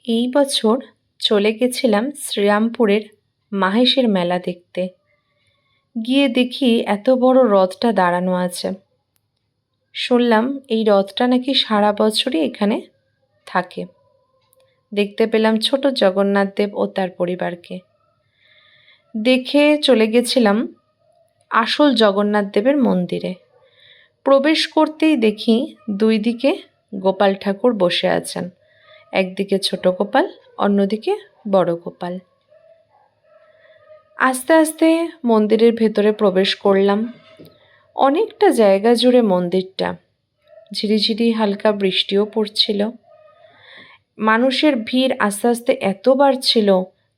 এই বছর চলে গেছিলাম শ্রীরামপুরের মাহেশের মেলা দেখতে। গিয়ে দেখি এত বড় রথটা দাঁড়ানো আছে। শুনলাম এই রথটা নাকি সারা বছরই এখানে থাকে। দেখতে পেলাম ছোট জগন্নাথ দেব ও তার পরিবারকে। দেখে চলে গেছিলাম আসল জগন্নাথ দেবের মন্দিরে। প্রবেশ করতেই দেখি দুই দিকে গোপাল ঠাকুর বসে আছেন, একদিকে ছোট গোপাল, অন্যদিকে বড় গোপাল। আস্তে আস্তে মন্দিরের ভেতরে প্রবেশ করলাম। অনেকটা জায়গা জুড়ে মন্দিরটা, ঝিরিঝিরি হালকা বৃষ্টিও পড়ছিল। মানুষের ভিড় আস্তে আস্তে এত বাড়ছিল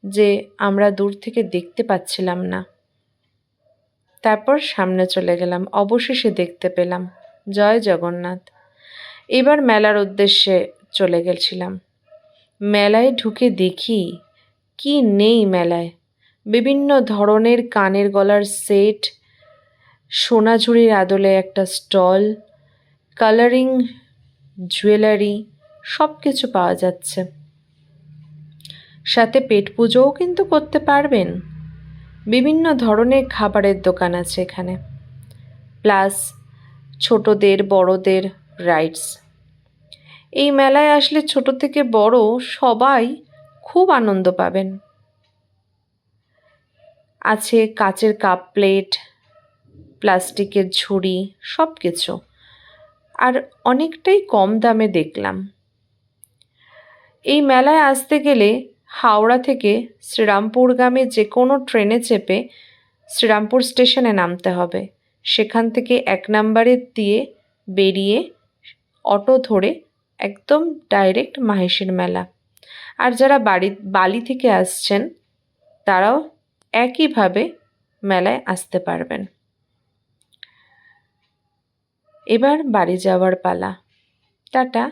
যে আমরা দূর থেকে দেখতে পাচ্ছিলাম না। তারপর সামনে চলে গেলাম, অবশেষে দেখতে পেলাম জয় জগন্নাথ। এবার মেলার উদ্দেশ্যে চলে গেছিলাম। মেলায় ঢুকে দেখি কি নেই মেলায়। বিভিন্ন ধরনের কানের গলার সেট, সোনাঝুরির আদলে একটা স্টল, কালারিং জুয়েলারি, সব কিছু পাওয়া যাচ্ছে। সাথে পেট পুজোও কিন্তু করতে পারবেন। বিভিন্ন ধরনের খাবারের দোকান আছে এখানে, প্লাস ছোটদের বড়দের রাইডস। এই মেলায় আসলে ছোট থেকে বড় সবাই খুব আনন্দ পাবেন। আছে কাচের কাপ প্লেট, প্লাস্টিকের ঝুড়ি, সব কিছু, আর অনেকটাই কম দামে দেখলাম। এই মেলায় আসতে গেলে হাওড়া থেকে শ্রীরামপুরগামী যে কোনো ট্রেনে চেপে শ্রীরামপুর স্টেশনে নামতে হবে। সেখান থেকে 1 নম্বরে দিয়ে বেরিয়ে অটো ধরে একদম ডাইরেক্ট মাহেশের মেলা। আর যারা বালি থেকে আসছেন তারাও একইভাবে মেলায় আসতে পারবেন। এবার বাড়ি যাওয়ার পালা। টাটা।